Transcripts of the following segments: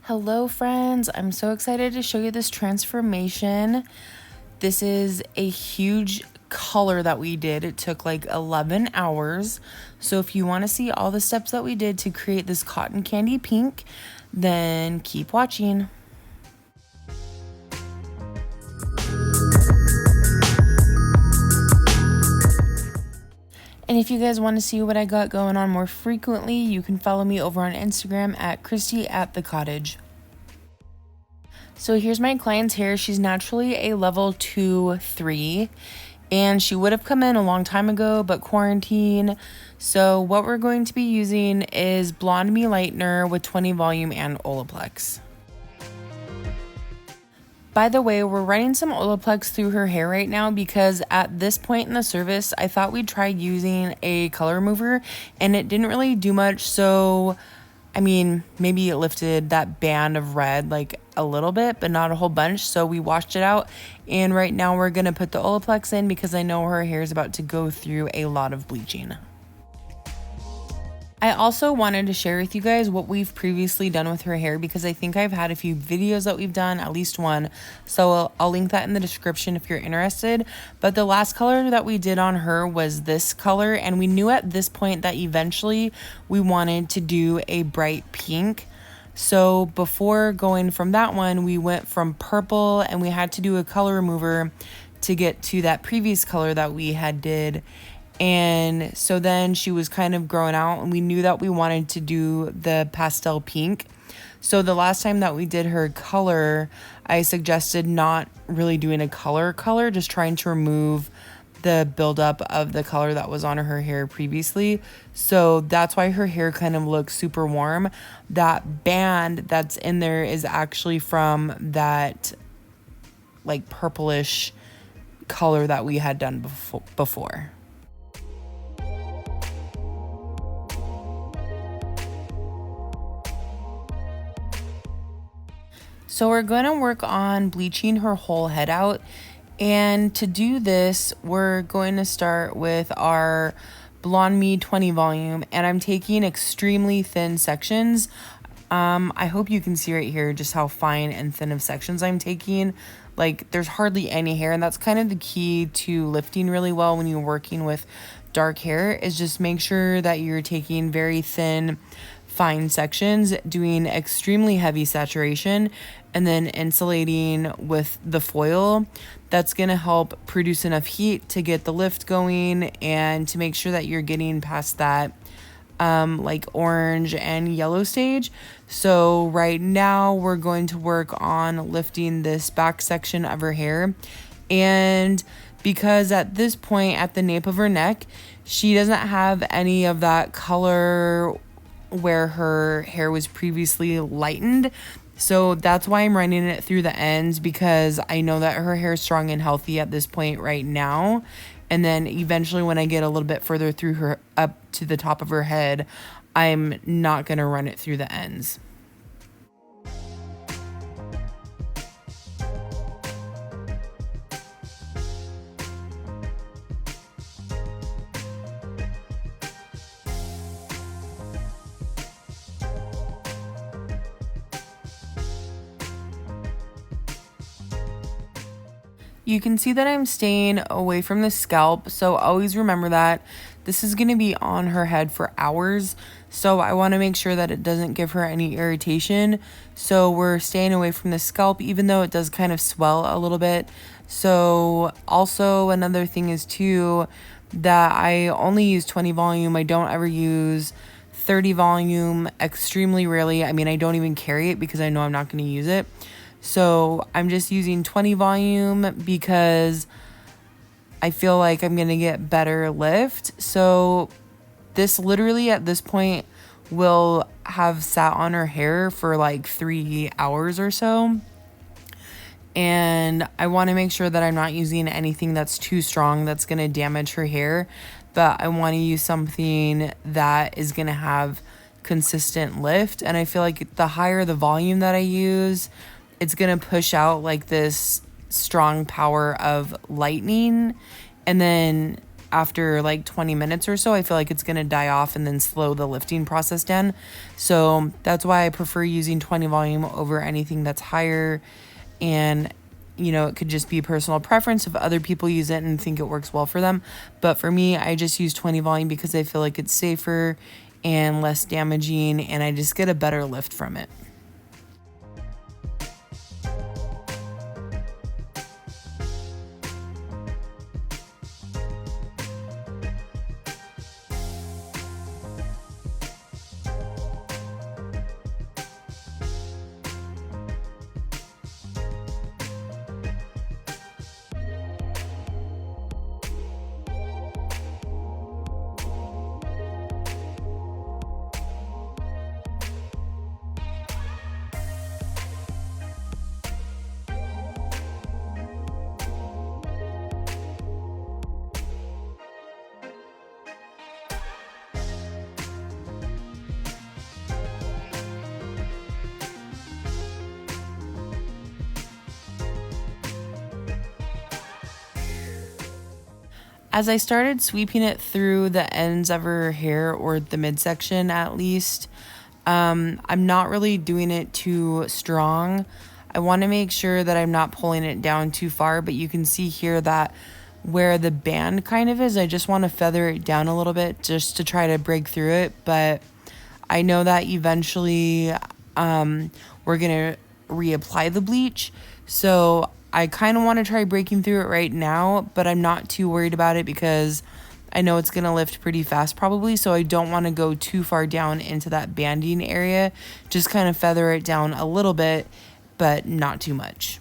Hello friends, I'm so excited to show you this transformation. This is a huge color that we did. It took like 11 hours. So if you want to see all the steps that we did to create this cotton candy pink, then keep watching. And if you guys want to see what I got going on more frequently, you can follow me over on Instagram at Christy@thecottage. So here's my client's hair. She's naturally a level 2-3, and she would have come in a long time ago, but quarantine. So what we're going to be using is Blonde Me Lightener with 20 volume and Olaplex. By the way, we're running some Olaplex through her hair right now because at this point in the service, I thought we'd try using a color remover and it didn't really do much. So, I mean, maybe it lifted that band of red like a little bit, but not a whole bunch. So we washed it out. And right now we're going to put the Olaplex in because I know her hair is about to go through a lot of bleaching. I also wanted to share with you guys what we've previously done with her hair because I think I've had a few videos that we've done, at least one. So I'll link that in the description if you're interested. But the last color that we did on her was this color. And we knew at this point that eventually we wanted to do a bright pink. So before going from that one, we went from purple and we had to do a color remover to get to that previous color that we had did. And so then she was kind of growing out and we knew that we wanted to do the pastel pink. So the last time that we did her color, I suggested not really doing a color, just trying to remove the buildup of the color that was on her hair previously. So that's why her hair kind of looks super warm. That band that's in there is actually from that like purplish color that we had done before. So we're going to work on bleaching her whole head out. And to do this, we're going to start with our Blonde Me 20 volume. And I'm taking extremely thin sections. I hope you can see right here just how fine and thin of sections I'm taking. Like there's hardly any hair. And that's kind of the key to lifting really well when you're working with dark hair, is just make sure that you're taking very thin, fine sections, doing extremely heavy saturation, and then insulating with the foil. That's going to help produce enough heat to get the lift going and to make sure that you're getting past that like orange and yellow stage. So right now we're going to work on lifting this back section of her hair. And because at this point at the nape of her neck, she doesn't have any of that color where her hair was previously lightened. So that's why I'm running it through the ends, because I know that her hair is strong and healthy at this point right now. And then eventually when I get a little bit further through her up to the top of her head, I'm not going to run it through the ends. You can see that I'm staying away from the scalp, so always remember that. This is going to be on her head for hours, so I want to make sure that it doesn't give her any irritation. So we're staying away from the scalp, even though it does kind of swell a little bit. So also another thing is too that I only use 20 volume. I don't ever use 30 volume, extremely rarely. I mean, I don't even carry it because I know I'm not going to use it. So I'm just using 20 volume because I feel like I'm going to get better lift. So this literally at this point will have sat on her hair for like 3 hours or so. And I want to make sure that I'm not using anything that's too strong that's going to damage her hair. But I want to use something that is going to have consistent lift. And I feel like the higher the volume that I use, it's going to push out like this strong power of lightening. And then after like 20 minutes or so, I feel like it's going to die off and then slow the lifting process down. So that's why I prefer using 20 volume over anything that's higher. And, it could just be personal preference if other people use it and think it works well for them. But for me, I just use 20 volume because I feel like it's safer and less damaging, and I just get a better lift from it. As I started sweeping it through the ends of her hair, or the midsection at least, I'm not really doing it too strong. I want to make sure that I'm not pulling it down too far, but you can see here that where the band kind of is, I just want to feather it down a little bit just to try to break through it. But I know that eventually we're going to reapply the bleach. So I kind of want to try breaking through it right now, but I'm not too worried about it because I know it's going to lift pretty fast probably. So I don't want to go too far down into that banding area. Just kind of feather it down a little bit, but not too much.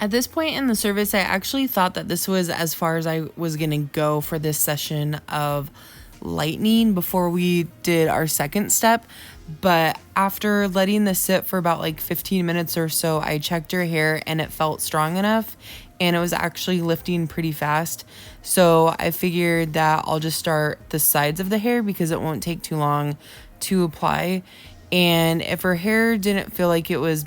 At this point in the service, I actually thought that this was as far as I was going to go for this session of lightening before we did our second step. But after letting this sit for about like 15 minutes or so, I checked her hair and it felt strong enough and it was actually lifting pretty fast. So I figured that I'll just start the sides of the hair because it won't take too long to apply. And if her hair didn't feel like it was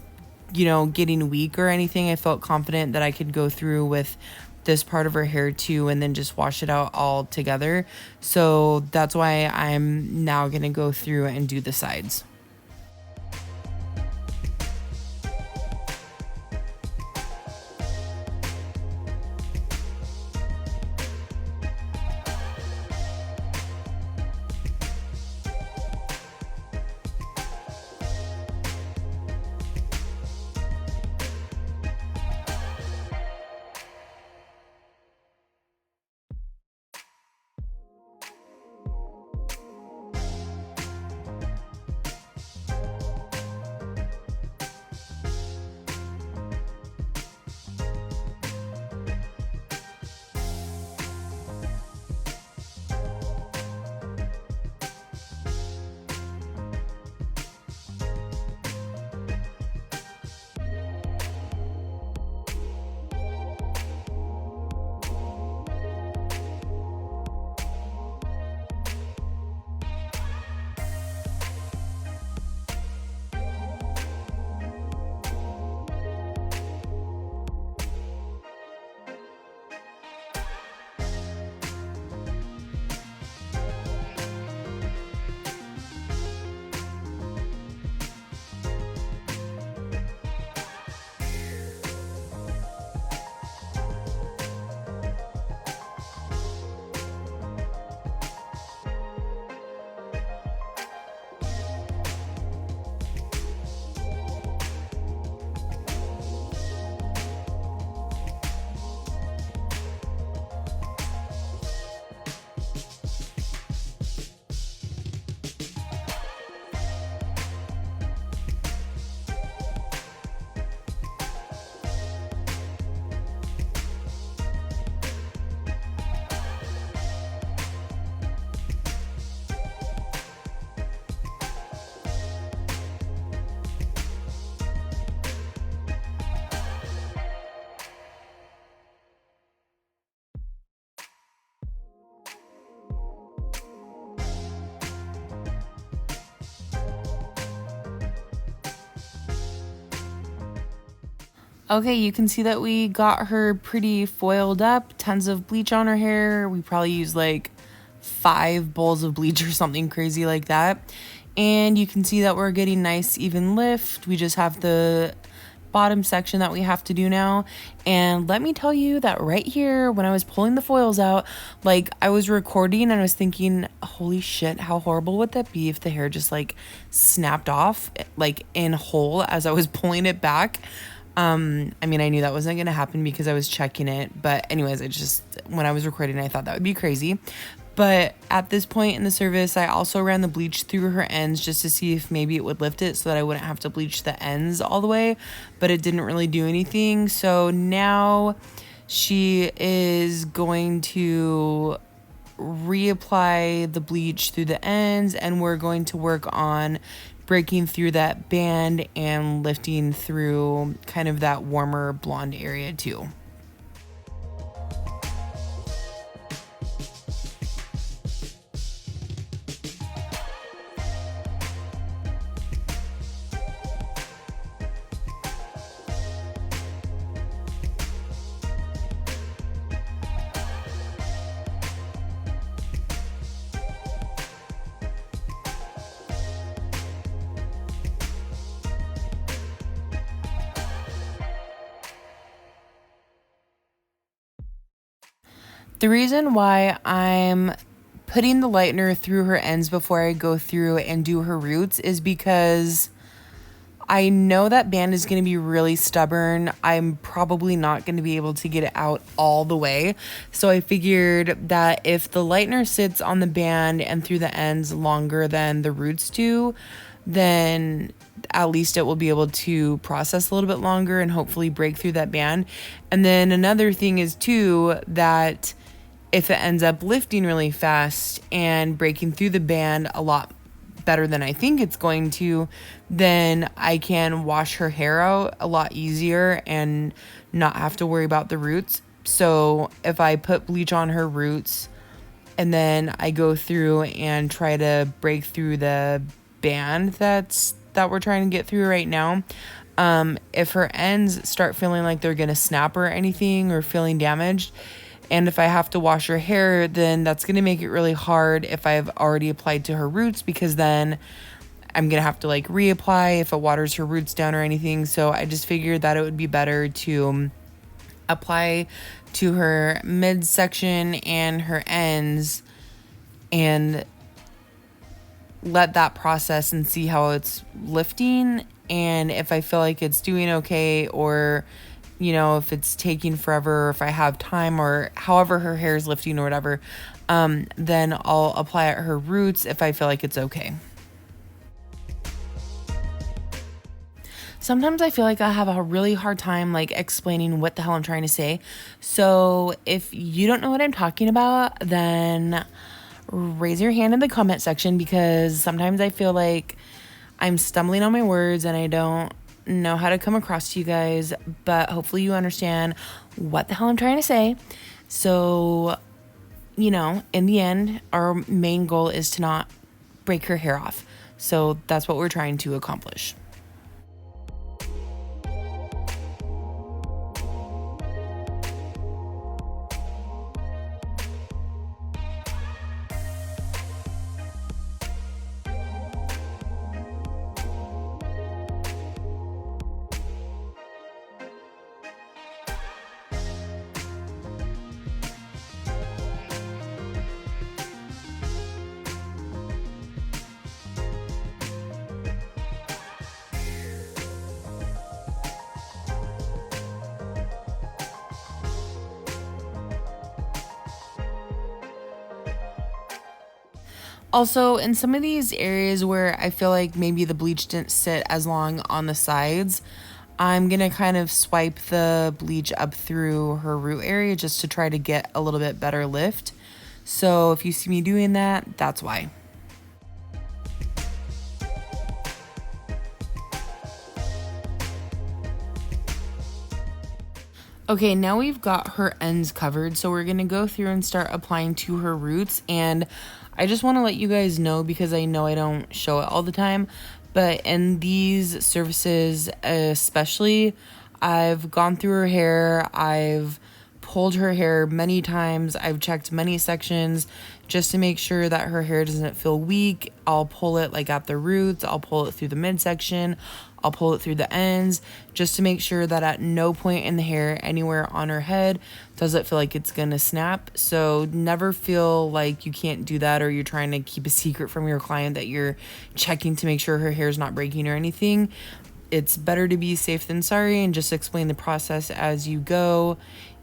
getting weak or anything, I felt confident that I could go through with this part of her hair too and then just wash it out all together. So that's why I'm now going to go through and do the sides. Okay, you can see that we got her pretty foiled up, tons of bleach on her hair. We probably used like 5 bowls of bleach or something crazy like that. And you can see that we're getting nice even lift. We just have the bottom section that we have to do now. And let me tell you that right here, when I was pulling the foils out, like I was recording and I was thinking, holy shit, how horrible would that be if the hair just like snapped off like in whole as I was pulling it back. I mean, I knew that wasn't going to happen because I was checking it. But anyways, when I was recording, I thought that would be crazy. But at this point in the service, I also ran the bleach through her ends just to see if maybe it would lift it so that I wouldn't have to bleach the ends all the way. But it didn't really do anything. So now she is going to reapply the bleach through the ends, and we're going to work on breaking through that band and lifting through kind of that warmer blonde area too. The reason why I'm putting the lightener through her ends before I go through and do her roots is because I know that band is going to be really stubborn. I'm probably not going to be able to get it out all the way. So I figured that if the lightener sits on the band and through the ends longer than the roots do, then at least it will be able to process a little bit longer and hopefully break through that band. And then another thing is too that if it ends up lifting really fast and breaking through the band a lot better than I think it's going to, then I can wash her hair out a lot easier and not have to worry about the roots. So if I put bleach on her roots and then I go through and try to break through the band that we're trying to get through right now, if her ends start feeling like they're gonna snap or anything or feeling damaged, and if I have to wash her hair, then that's going to make it really hard if I've already applied to her roots, because then I'm going to have to like reapply if it waters her roots down or anything. So I just figured that it would be better to apply to her midsection and her ends and let that process and see how it's lifting. And if I feel like it's doing okay, or if it's taking forever, or if I have time, or however her hair is lifting or whatever, then I'll apply at her roots if I feel like it's okay. Sometimes I feel like I have a really hard time like explaining what the hell I'm trying to say. So if you don't know what I'm talking about, then raise your hand in the comment section, because sometimes I feel like I'm stumbling on my words and I don't know how to come across to you guys, but hopefully you understand what the hell I'm trying to say. So, in the end, our main goal is to not break her hair off. So that's what we're trying to accomplish. Also, in some of these areas where I feel like maybe the bleach didn't sit as long on the sides, I'm going to kind of swipe the bleach up through her root area just to try to get a little bit better lift. So if you see me doing that, that's why. Okay, now we've got her ends covered, so we're going to go through and start applying to her roots. And I just want to let you guys know, because I know I don't show it all the time, but in these services especially, I've gone through her hair, I've pulled her hair many times, I've checked many sections just to make sure that her hair doesn't feel weak. I'll pull it like at the roots, I'll pull it through the midsection, I'll pull it through the ends just to make sure that at no point in the hair anywhere on her head does it feel like it's gonna snap. So never feel like you can't do that or you're trying to keep a secret from your client that you're checking to make sure her hair's not breaking or anything. It's better to be safe than sorry and just explain the process as you go.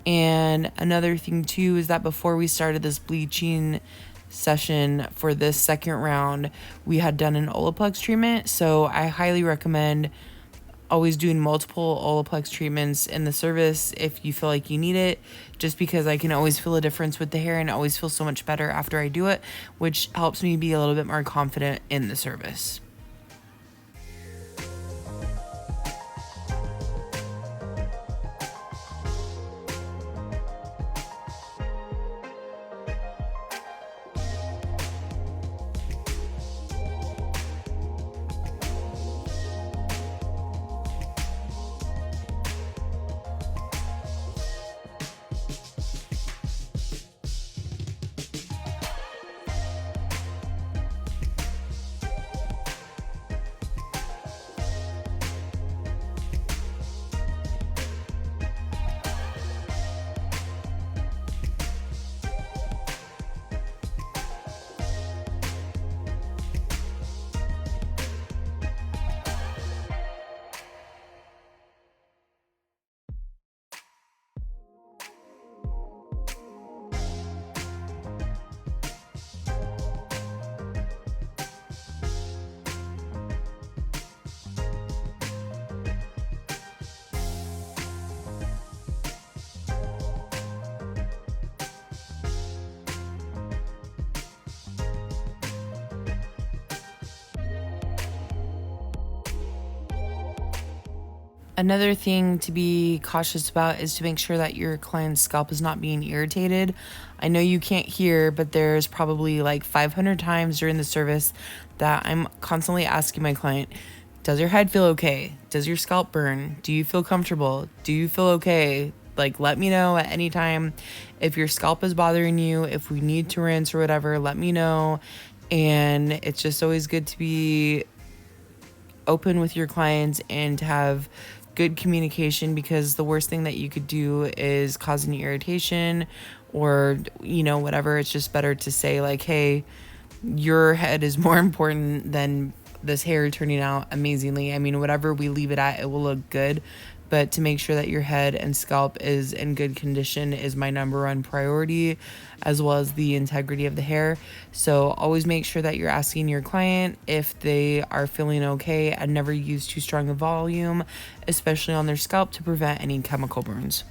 And another thing too is that before we started this bleaching session for this second round, we had done an Olaplex treatment. So I highly recommend always doing multiple Olaplex treatments in the service if you feel like you need it, just because I can always feel a difference with the hair and always feel so much better after I do it, which helps me be a little bit more confident in the service. Another thing to be cautious about is to make sure that your client's scalp is not being irritated. I know you can't hear, but there's probably like 500 times during the service that I'm constantly asking my client, does your head feel okay? Does your scalp burn? Do you feel comfortable? Do you feel okay? Like, let me know at any time if your scalp is bothering you, if we need to rinse or whatever, let me know. And it's just always good to be open with your clients and to have good communication, because the worst thing that you could do is cause an irritation or, whatever. It's just better to say like, hey, your head is more important than this hair turning out amazingly. I mean, whatever we leave it at, it will look good. But to make sure that your head and scalp is in good condition is my number one priority, as well as the integrity of the hair. So always make sure that you're asking your client if they are feeling okay, and never use too strong a volume, especially on their scalp, to prevent any chemical burns.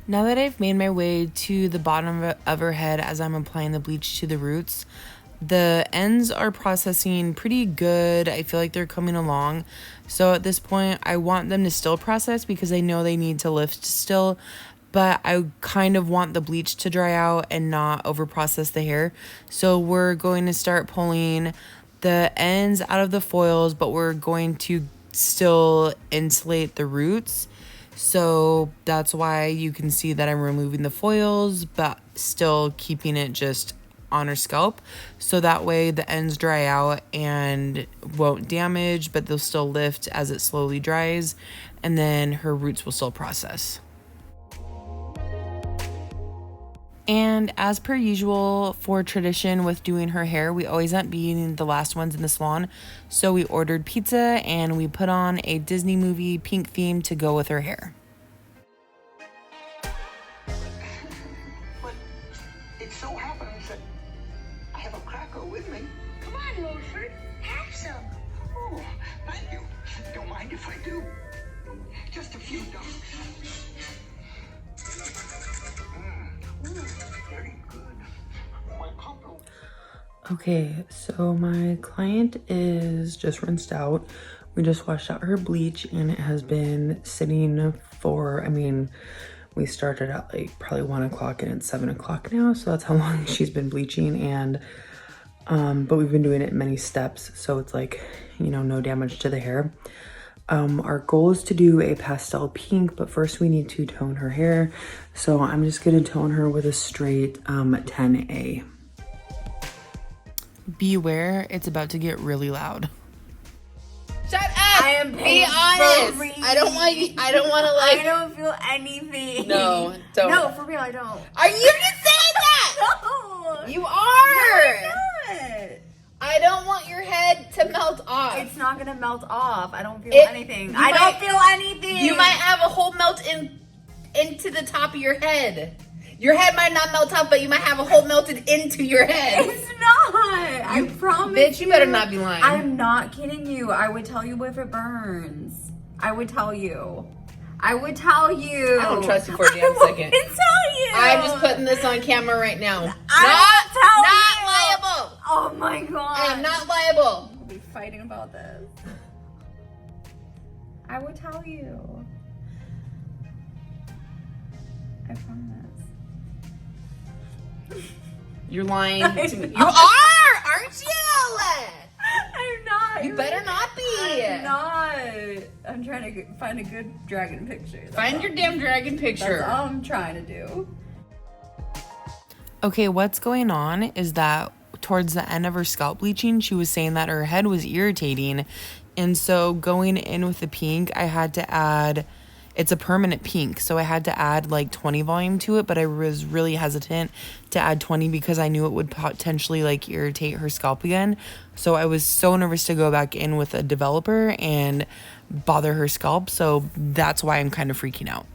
Now that I've made my way to the bottom of her head as I'm applying the bleach to the roots, the ends are processing pretty good. I feel like they're coming along. So at this point, I want them to still process because I know they need to lift still, but I kind of want the bleach to dry out and not over process the hair. So we're going to start pulling the ends out of the foils, but we're going to still insulate the roots. So that's why you can see that I'm removing the foils, but still keeping it just on her scalp. So that way the ends dry out and won't damage, but they'll still lift as it slowly dries. And then her roots will still process. And as per usual for tradition with doing her hair, we always end up being the last ones in the salon. So we ordered pizza and we put on a Disney movie pink theme to go with her hair. But it so happens that I have a cracker with me. Come on, Wilford. Have some. Oh, thank you. Don't mind if I do. Just a few dumps. Very good. My compliment. Okay, so my client is just rinsed out. We just washed out her bleach and it has been sitting for, we started at like probably 1 o'clock and it's 7 o'clock now. So that's how long she's been bleaching. And, but we've been doing it in many steps. So it's like, no damage to the hair. Our goal is to do a pastel pink, but first we need to tone her hair. So I'm just gonna tone her with a straight 10A. Beware, it's about to get really loud. Shut up! I am Be honest. I don't want you. I don't want to I don't feel anything. No, don't. No, for real, I don't. Are you just saying that? No. You are. No, I'm not. I don't want your head to melt off. It's not gonna melt off. I don't feel It- anything. you I might- don't feel anything. You might have a whole melt into the top of your head. Your head might not melt off, but you might have a hole melted into your head. It's not. I promise. Bitch, you better not be lying. I'm not kidding you. I would tell you if it burns. I would tell you. I would tell you. I don't trust you for a damn second. I would tell you. I'm just putting this on camera right now. I will tell not you. liable. Oh my god. I am not liable. We'll be fighting about this. I would tell you. I promise. You're lying to me. I'm You not. are, aren't you? I'm not. You better not be. I'm not. I'm trying to find a good dragon picture. That's Find all. your damn dragon picture. That's all I'm trying to do. Okay, what's going on is that towards the end of her scalp bleaching, she was saying that her head was irritating. And so going in with the pink, I had to add, it's a permanent pink, so I had to add like 20 volume to it, but I was really hesitant to add 20 because I knew it would potentially like irritate her scalp again. So I was so nervous to go back in with a developer and bother her scalp. So that's why I'm kind of freaking out.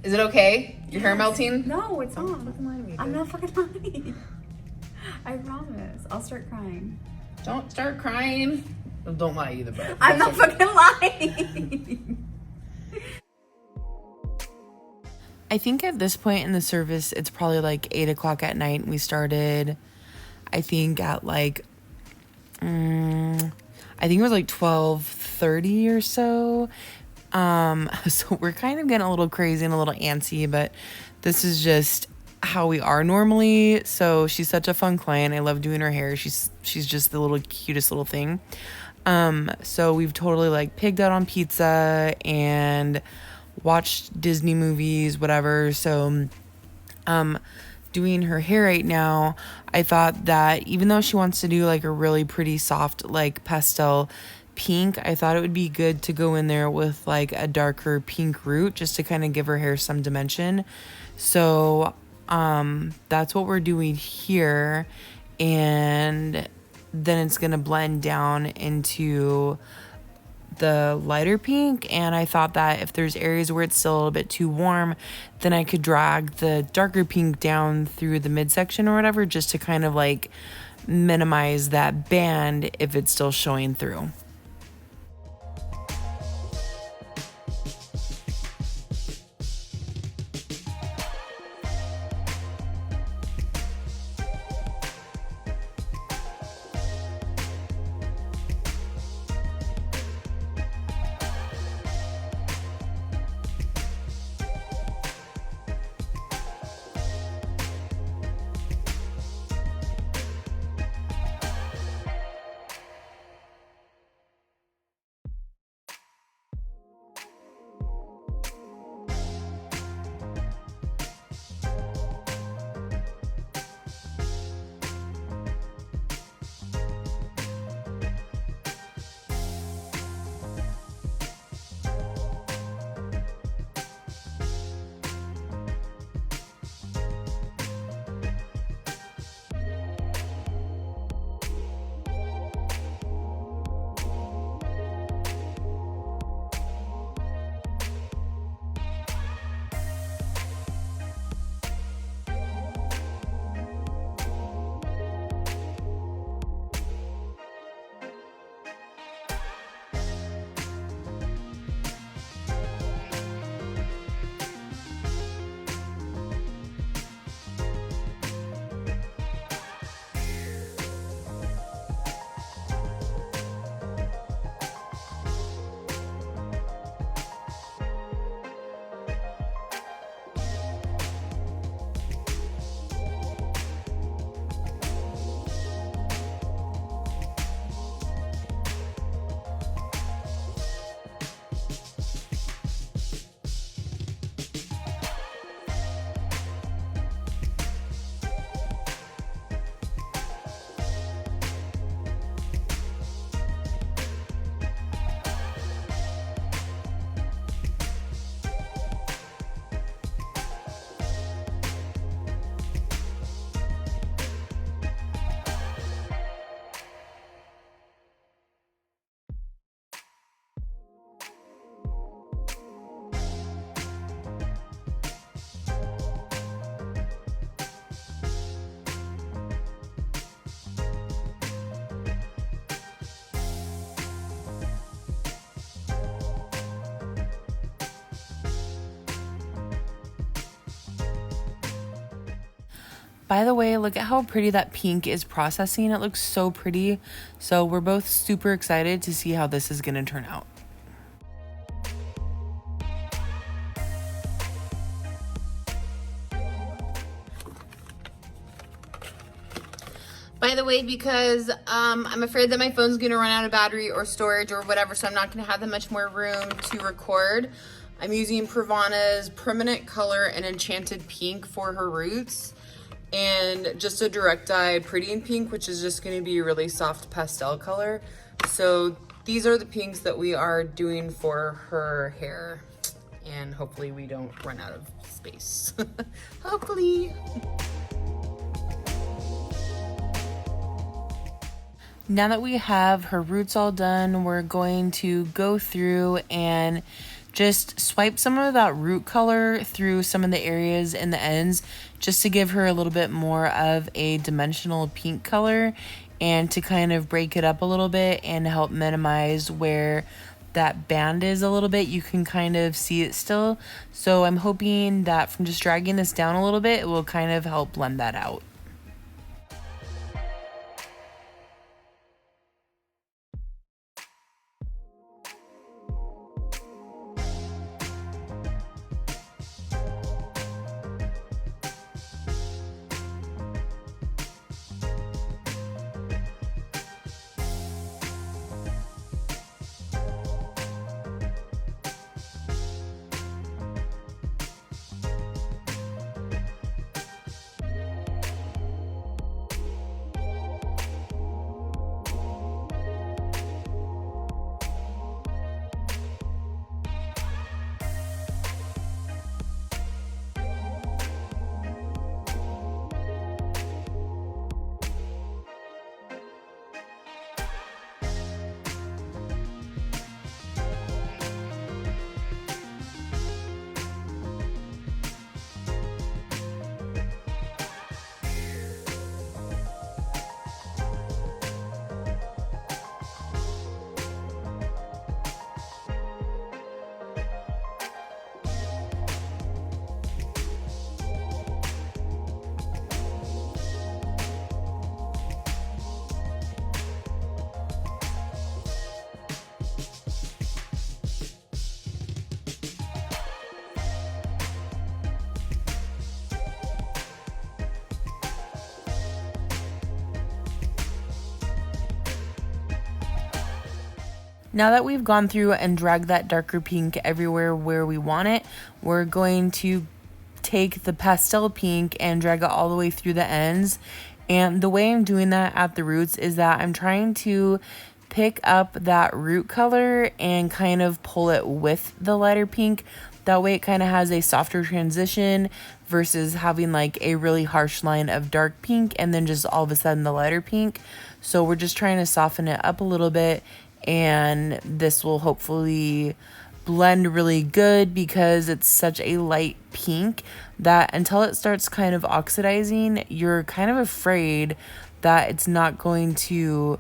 Is it okay? Your hair melting? No, it's not. fucking lie to me, I'm bitch. not fucking lying. I promise. I'll start crying. Don't start crying. Don't lie either, bro. I'm not fucking lying. I think at this point in the service, it's probably like 8 o'clock at night. We started, I think at like, I think it was like 12:30 or so. So we're kind of getting a little crazy and a little antsy, but this is just how we are normally. So she's such a fun client. I love doing her hair. She's just the little cutest little thing. So we've totally like pigged out on pizza and watched Disney movies, whatever. So, doing her hair right now, I thought that even though she wants to do like a really pretty soft, like pastel pink, I thought it would be good to go in there with like a darker pink root just to kind of give her hair some dimension. So, that's what we're doing here. And then it's going to blend down into the lighter pink. And I thought that if there's areas where it's still a little bit too warm, then I could drag the darker pink down through the midsection or whatever, just to kind of like minimize that band if it's still showing through. By the way, look at how pretty that pink is processing. It looks so pretty. So we're both super excited to see how this is going to turn out. By the way, because I'm afraid that my phone's gonna run out of battery or storage or whatever, so I'm not gonna have that much more room to record. I'm using Pravana's Permanent Color and Enchanted Pink for her roots, and just a direct dye Pretty in Pink, which is just gonna be a really soft pastel color. So these are the pinks that we are doing for her hair, and hopefully we don't run out of space. Hopefully. Now that we have her roots all done, we're going to go through and just swipe some of that root color through some of the areas in the ends, just to give her a little bit more of a dimensional pink color and to kind of break it up a little bit and help minimize where that band is a little bit. You can kind of see it still. So I'm hoping that from just dragging this down a little bit, it will kind of help blend that out. Now that we've gone through and dragged that darker pink everywhere where we want it, we're going to take the pastel pink and drag it all the way through the ends. And the way I'm doing that at the roots is that I'm trying to pick up that root color and kind of pull it with the lighter pink. That way it kind of has a softer transition versus having like a really harsh line of dark pink and then just all of a sudden the lighter pink. So we're just trying to soften it up a little bit, and this will hopefully blend really good because it's such a light pink that until it starts kind of oxidizing, you're kind of afraid that it's not going to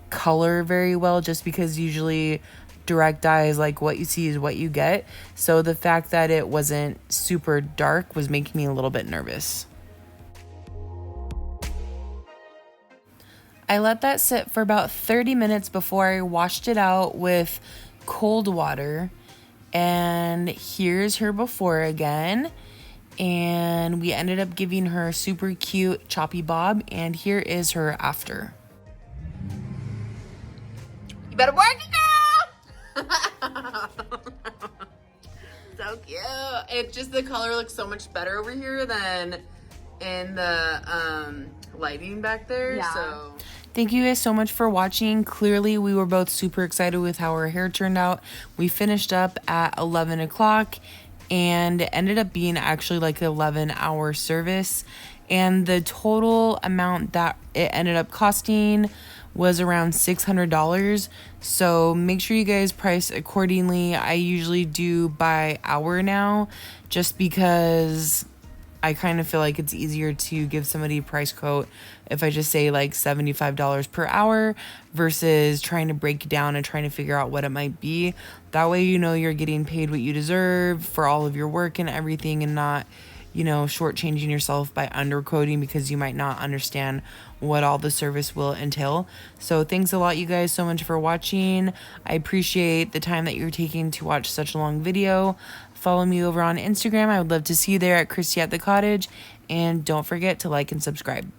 color very well, just because usually direct dye is like what you see is what you get. So the fact that it wasn't super dark was making me a little bit nervous. I let that sit for about 30 minutes before I washed it out with cold water. And here's her before again. And we ended up giving her a super cute choppy bob. And here is her after. You better work it, girl! So cute. It just, the color looks so much better over here than in the lighting back there. Yeah. So thank you guys so much for watching. Clearly, we were both super excited with how our hair turned out. We finished up at 11 o'clock and it ended up being actually like an 11-hour service. And the total amount that it ended up costing was around $600. So make sure you guys price accordingly. I usually do by hour now, just because I kind of feel like it's easier to give somebody a price quote if I just say like $75 per hour versus trying to break it down and trying to figure out what it might be. That way you know you're getting paid what you deserve for all of your work and everything, and not shortchanging yourself by underquoting because you might not understand what all the service will entail. So thanks a lot, you guys, so much for watching. I appreciate the time that you're taking to watch such a long video. Follow me over on Instagram. I would love to see you there at Christy at the Cottage. And don't forget to like and subscribe.